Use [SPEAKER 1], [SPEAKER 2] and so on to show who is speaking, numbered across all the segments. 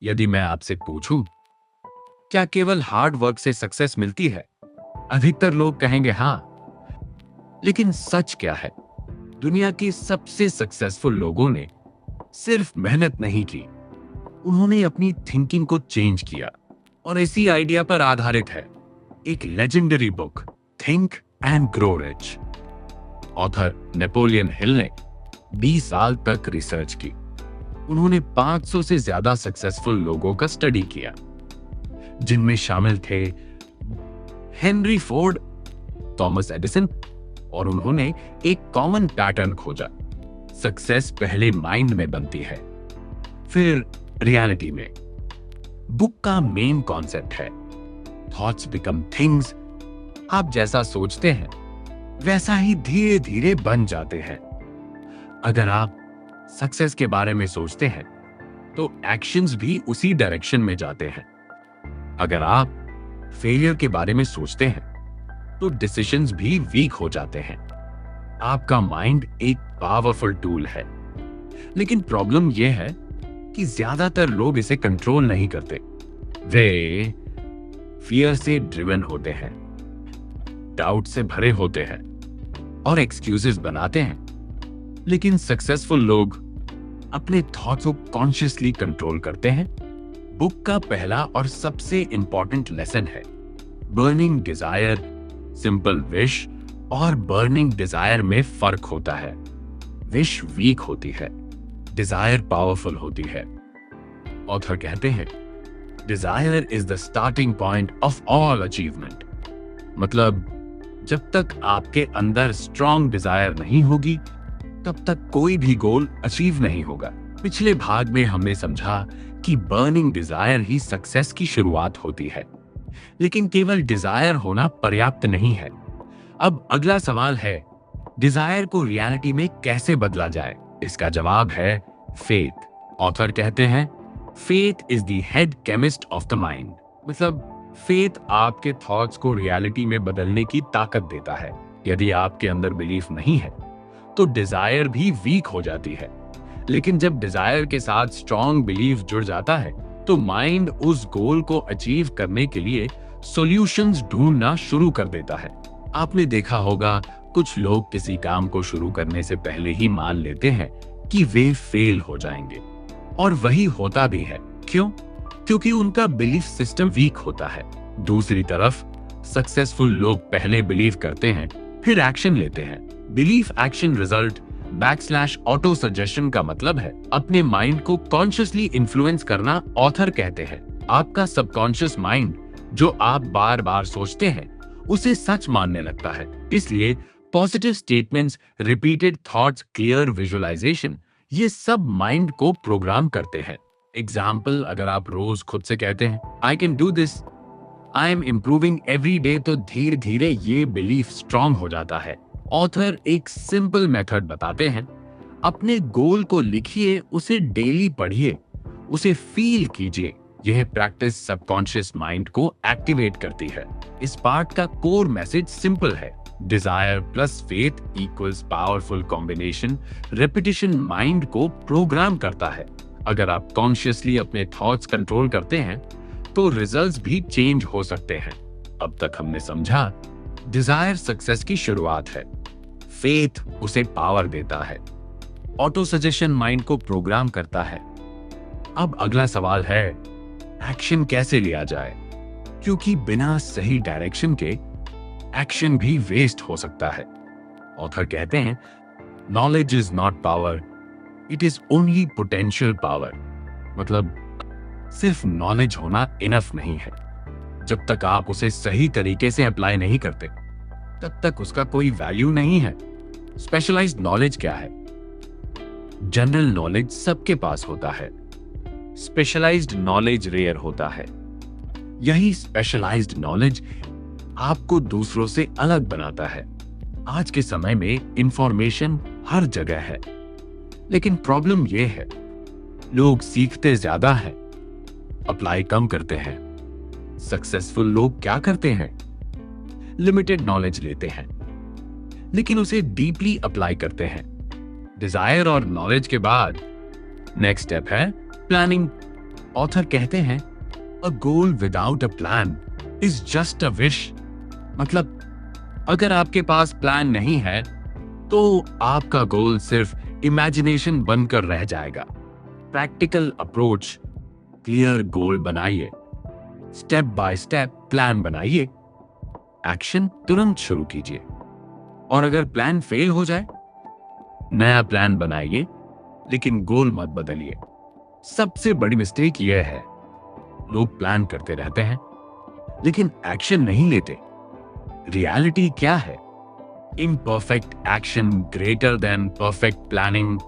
[SPEAKER 1] यदि मैं आपसे पूछूं, क्या केवल हार्ड वर्क से सक्सेस मिलती है? अधिकतर लोग कहेंगे हाँ। लेकिन सच क्या है? दुनिया के सबसे सक्सेसफुल लोगों ने सिर्फ मेहनत नहीं की, उन्होंने अपनी थिंकिंग को चेंज किया। और इसी आइडिया पर आधारित है एक legendary book, think and grow rich. Author Napoleon Hill ने 20 साल तक रिसर्च की। उन्होंने 500 से ज्यादा सक्सेसफुल लोगों का स्टडी किया, जिनमें शामिल थे हेनरी फोर्ड, थॉमस एडिसन, और उन्होंने एक कॉमन पैटर्न खोजा। सक्सेस पहले माइंड में बनती है, फिर रियलिटी में। बुक का मेन कॉन्सेप्ट है थॉट्स बिकम थिंग्स। आप जैसा सोचते हैं वैसा ही धीरे धीरे बन जाते हैं। अगर आप सक्सेस के बारे में सोचते हैं तो एक्शंस भी उसी डायरेक्शन में जाते हैं। अगर आप फेलियर के बारे में सोचते हैं तो डिसीजंस भी वीक हो जाते हैं। आपका माइंड एक पावरफुल टूल है, लेकिन प्रॉब्लम यह है कि ज्यादातर लोग इसे कंट्रोल नहीं करते। वे फियर से ड्रिवन होते हैं, डाउट से भरे होते हैं और एक्सक्यूजेस बनाते हैं। लेकिन सक्सेसफुल लोग अपने थॉट्स को कॉन्शियसली कंट्रोल करते हैं। बुक का पहला और सबसे इंपॉर्टेंट लेसन है बर्निंग डिजायर। सिंपल विश और बर्निंग डिजायर में फर्क होता है। विश वीक होती है, डिजायर पावरफुल होती है। ऑथर कहते हैं desire is the starting point of all achievement. मतलब जब तक आपके अंदर स्ट्रॉन्ग डिजायर नहीं होगी तब तक कोई भी गोल अचीव नहीं होगा। पिछले भाग में हमने समझा कि बर्निंग डिजायर ही सक्सेस की शुरुआत होती है, लेकिन केवल डिजायर होना पर्याप्त नहीं है। अब अगला सवाल है डिजायर को रियलिटी में कैसे बदला जाए? इसका जवाब है फेथ। ऑथर कहते हैं faith is the head chemist of the mind. मतलब फेथ आपके थॉट्स को रियलिटी में बदलने की ताकत देता है। यदि आपके अंदर बिलीफ नहीं है तो डिजायर भी वीक हो जाती है, लेकिन जब डिजायर के साथ स्ट्रॉन्ग बिलीफ जुड़ जाता है तो माइंड उस गोल को अचीव करने के लिए सॉल्यूशंस ढूंढना शुरू कर देता है। आपने देखा होगा कुछ लोग किसी काम को शुरू करने से पहले ही मान लेते हैं कि वे फेल हो जाएंगे, और वही होता भी है। क्यों? क्योंकि उनका बिलीफ सिस्टम वीक होता है। दूसरी तरफ सक्सेसफुल लोग पहले बिलीव करते हैं, फिर एक्शन लेते हैं। Belief action result backslash auto suggestion का मतलब है अपने माइंड को कॉन्शियसली इन्फ्लुएंस करना। ऑथर कहते हैं आपका सबकॉन्शियस माइंड जो आप बार बार सोचते हैं उसे सच मानने लगता है। इसलिए positive statements, repeated thoughts, clear visualization, ये सब माइंड को प्रोग्राम करते हैं। एग्जाम्पल, अगर आप रोज खुद से कहते हैं I can do this, I am improving every day, तो धीरे धीरे ये बिलीफ स्ट्रॉन्ग हो जाता है। ऑथर एक सिंपल मेथड बताते हैं अपने गोल को लिखिए, उसे डेली पढ़िए, उसे फील कीजिए। यह प्रैक्टिस सबकॉन्शियस माइंड को एक्टिवेट करती है। इस पार्ट का कोर मैसेज सिंपल है, desire plus faith equals powerful combination. Repetition mind को प्रोग्राम करता है। अगर आप कॉन्शियसली अपने थॉट्स कंट्रोल करते हैं तो रिजल्ट्स भी चेंज हो सकते हैं। अब तक हमने समझा डिजायर सक्सेस की शुरुआत है, फेथ उसे पावर देता है, ऑटो सजेशन माइंड को प्रोग्राम करता है। अब अगला सवाल है एक्शन कैसे लिया जाए, क्योंकि बिना सही डायरेक्शन के एक्शन भी वेस्ट हो सकता है। ऑथर कहते हैं knowledge is not power, it is only potential power. मतलब सिर्फ नॉलेज होना इनफ नहीं है। जब तक आप उसे सही तरीके से अप्लाई नहीं करते तब तक उसका कोई वैल्यू नहीं है। स्पेशलाइज्ड नॉलेज क्या है? जनरल नॉलेज सबके पास होता है, स्पेशलाइज्ड नॉलेज रेयर होता है। यही स्पेशलाइज्ड नॉलेज आपको दूसरों से अलग बनाता है। आज के समय में इंफॉर्मेशन हर जगह है, लेकिन प्रॉब्लम यह है लोग सीखते ज्यादा हैं, अप्लाई कम करते हैं। सक्सेसफुल लोग क्या करते हैं? लिमिटेड नॉलेज लेते हैं, लेकिन उसे डीपली अप्लाई करते हैं। डिजायर और नॉलेज के बाद नेक्स्ट स्टेप है प्लानिंग। ऑथर कहते हैं a goal without a plan is just a wish. मतलब अगर आपके पास प्लान नहीं है तो आपका गोल सिर्फ इमेजिनेशन बनकर रह जाएगा। प्रैक्टिकल अप्रोच, क्लियर गोल बनाइए, स्टेप बाय स्टेप प्लान बनाइए, एक्शन तुरंत शुरू कीजिए। और अगर प्लान फेल हो जाए, नया प्लान बनाइए, लेकिन गोल मत बदलिए। सबसे बड़ी मिस्टेक यह है, लोग प्लान करते रहते हैं लेकिन एक्शन नहीं लेते। रियलिटी क्या है? Imperfect action greater than perfect planning.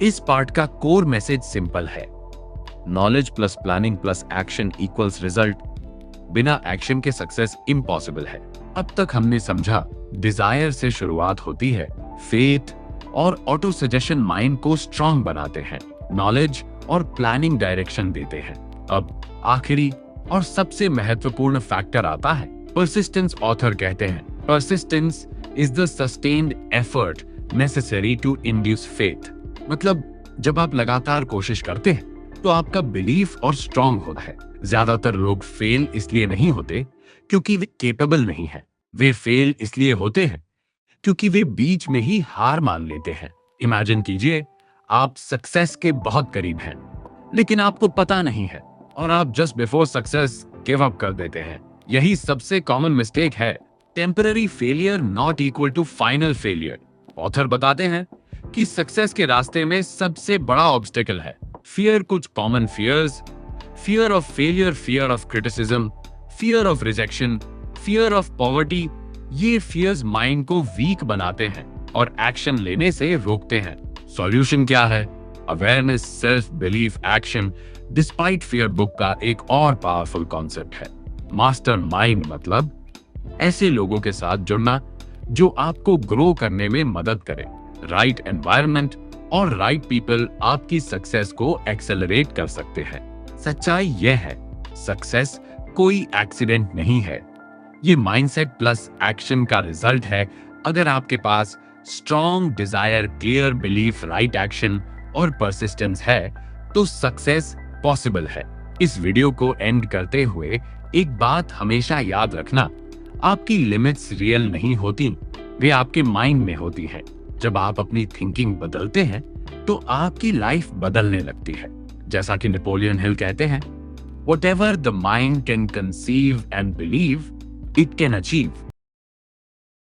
[SPEAKER 1] इस पार्ट का कोर मैसेज सिंपल है, knowledge plus planning plus action equals result. बिना एक्शन के सक्सेस इम्पॉसिबल है। अब तक हमने समझा डिजायर से शुरुआत होती है, फेथ और ऑटो सजेशन माइंड को स्ट्रांग बनाते हैं, नॉलेज और प्लानिंग डायरेक्शन देते हैं। अब आखिरी और सबसे महत्वपूर्ण फैक्टर आता है परसिस्टेंस। ऑथर कहते हैं persistence is the sustained effort necessary to induce faith. मतलब जब आप लगातार कोशिश करते हैं तो आपका बिलीफ और स्ट्रांग होता है। ज्यादातर लोग फेल इसलिए नहीं होते क्योंकि वे केपेबल नहीं है, वे फेल इसलिए होते हैं क्योंकि वे बीच में ही हार मान लेते हैं। इमेजिन कीजिए आप सक्सेस के बहुत करीब हैं लेकिन आपको पता नहीं है और आप just before success give up कर देते हैं। यही सबसे कॉमन मिस्टेक है। Temporary failure not equal to final failure. Author बताते हैं कि सक्सेस के रास्ते में सबसे बड़ा ऑब्स्टेकल है फियर। कुछ common fears, fear of failure, fear of criticism, fear of rejection, fear of poverty. ये फियर्स माइंड को वीक बनाते हैं और एक्शन लेने से रोकते हैं। सॉल्यूशन क्या है? Awareness, self belief, action despite fear book का एक और पावरफुल कॉन्सेप्ट है। मास्टरमाइंड मतलब ऐसे लोगों के साथ जुड़ना जो आपको ग्रो करने में मदद करें। राइट एनवायरनमेंट और राइट पीपल आपकी सक्सेस को एक्सेलरेट कर सकते हैं। सच्चाई यह है, सक्सेस कोई एक्सीडेंट नहीं है, ये माइंडसेट प्लस एक्शन का रिजल्ट है। अगर आपके पास strong desire, clear belief, right action और परसिस्टेंस है तो सक्सेस पॉसिबल है। इस वीडियो को एंड करते हुए एक बात हमेशा याद रखना, आपकी लिमिट्स रियल नहीं होती, वे आपके माइंड में होती हैं। जब आप अपनी थिंकिंग बदलते हैं तो आपकी लाइफ बदलने लगती है। जैसा कि नेपोलियन हिल कहते हैं, whatever the mind can conceive and believe it can achieve.